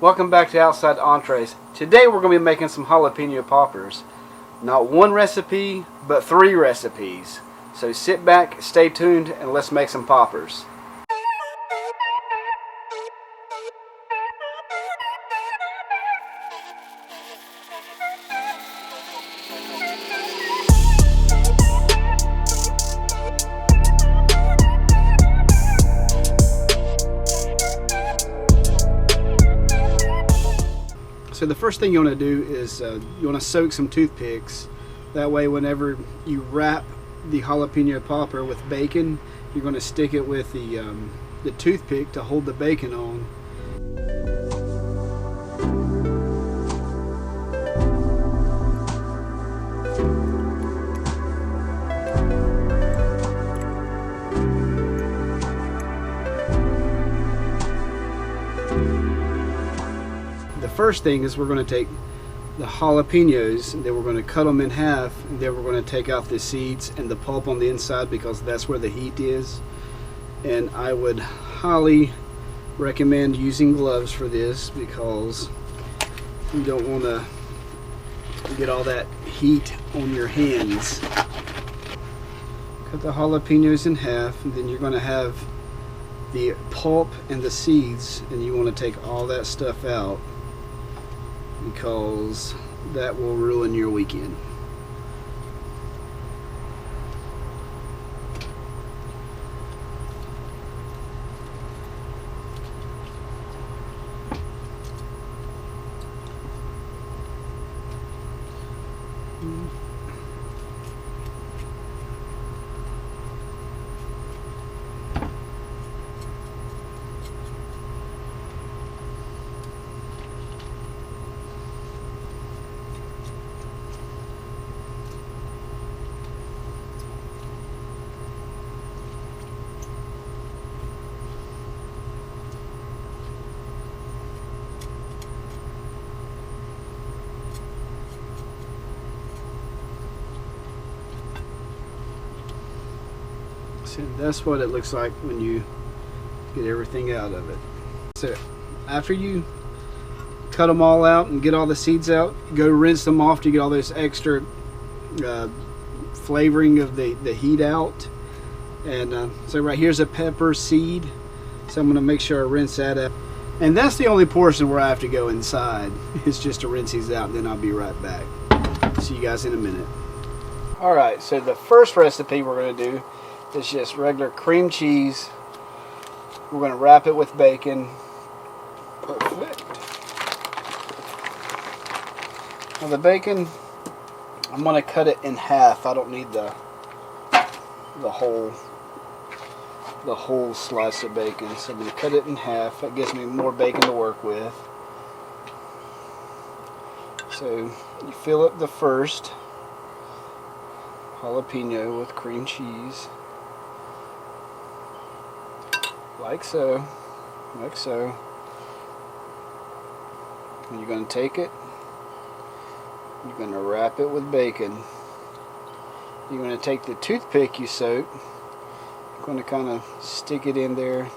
Welcome back to Outside Entrées. Today we're going to be making some jalapeno poppers. Not one recipe, but 3 recipes. So sit back, stay tuned, and let's make some poppers. So the first thing you want to do is you want to soak some toothpicks. That way whenever you wrap the jalapeno popper with bacon, you're going to stick it with the toothpick to hold the bacon on. The first thing is we're going to take the jalapenos and then we're going to cut them in half, and then we're going to take off the seeds and the pulp on the inside because that's where the heat is. And I would highly recommend using gloves for this because you don't want to get all that heat on your hands. Cut the jalapenos in half, and then you're going to have the pulp and the seeds, and you want to take all that stuff out because that will ruin your weekend. So that's what it looks like when you get everything out of it. So after you cut them all out and get all the seeds out, go rinse them off to get all this extra flavoring of the heat out. And so right here's a pepper seed, so I'm going to make sure I rinse that up. And that's the only portion where I have to go inside, is just to rinse these out, and then I'll be right back. See you guys in a minute. Alright, so the first recipe we're going to do is just regular cream cheese. We're going to wrap it with bacon. Perfect. Now the bacon, I'm going to cut it in half. I don't need the whole slice of bacon, so I'm going to cut it in half. That gives me more bacon to work with. So you fill up the first jalapeno with cream cheese. Like so. And you're going to take it, you're going to wrap it with bacon. You're going to take the toothpick you soaked, you're going to kind of stick it in there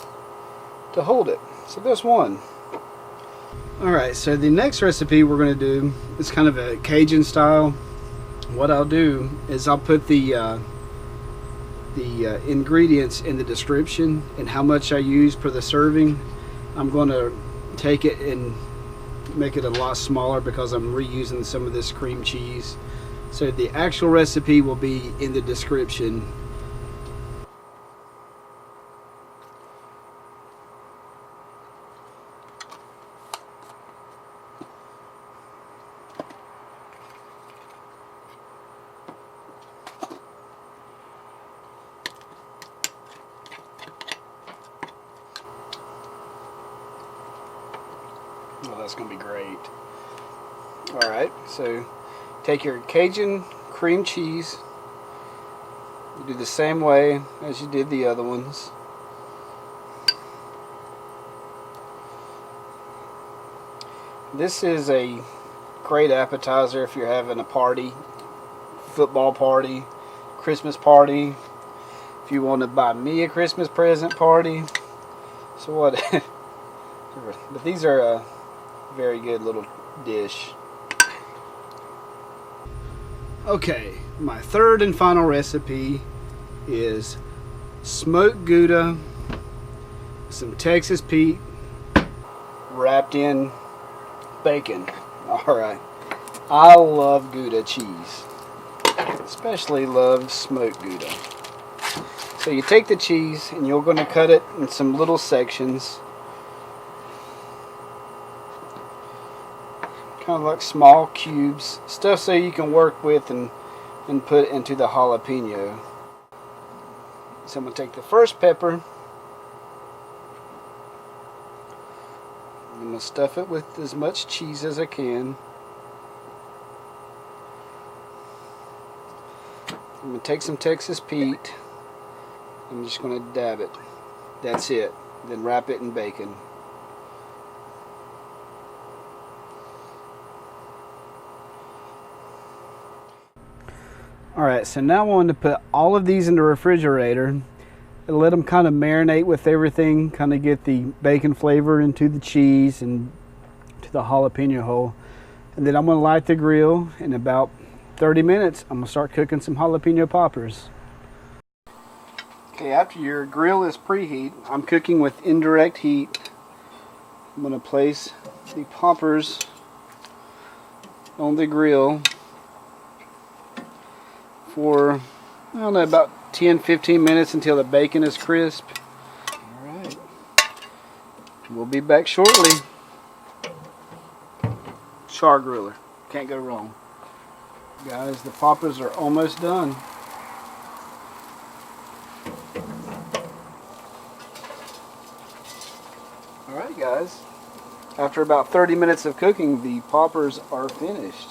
to hold it. So there's one. Alright, so the next recipe we're going to do is kind of a Cajun style. What I'll do is I'll put the ingredients in the description and how much I use per the serving. I'm going to take it and make it a lot smaller because I'm reusing some of this cream cheese. So the actual recipe will be in the description. Oh, that's going to be great. Alright, so take your Cajun cream cheese. You do the same way as you did the other ones. This is a great appetizer if you're having a party, football party, Christmas party. If you want to buy me a Christmas present party. So what? But these are Very good little dish. Okay, my third and final recipe is smoked Gouda, some Texas Pete, wrapped in bacon. Alright, I love Gouda cheese. Especially love smoked Gouda. So you take the cheese and you're going to cut it in some little sections. Kind of like small cubes. Stuff so you can work with and put into the jalapeno. So I'm going to take the first pepper. I'm going to stuff it with as much cheese as I can. I'm going to take some Texas Pete. I'm just going to dab it. That's it. Then wrap it in bacon. Alright, so now I want to put all of these in the refrigerator and let them kind of marinate with everything, kind of get the bacon flavor into the cheese and to the jalapeno hole. And then I'm going to light the grill. In about 30 minutes, I'm going to start cooking some jalapeno poppers. Okay, after your grill is preheat, I'm cooking with indirect heat. I'm going to place the poppers on the grill for, I don't know, about 10-15 minutes until the bacon is crisp. Alright, we'll be back shortly. Char griller, can't go wrong. Guys, the poppers are almost done. Alright guys, after about 30 minutes of cooking, the poppers are finished.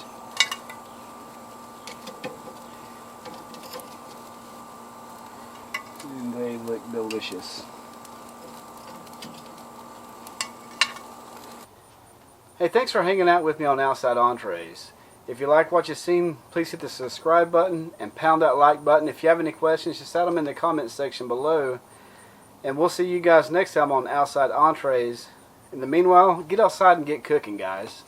And they look delicious. Hey, thanks for hanging out with me on Outside Entrees. If you like what you've seen, please hit the subscribe button and pound that like button. If you have any questions, just add them in the comment section below. And we'll see you guys next time on Outside Entrees. In the meanwhile, get outside and get cooking, guys.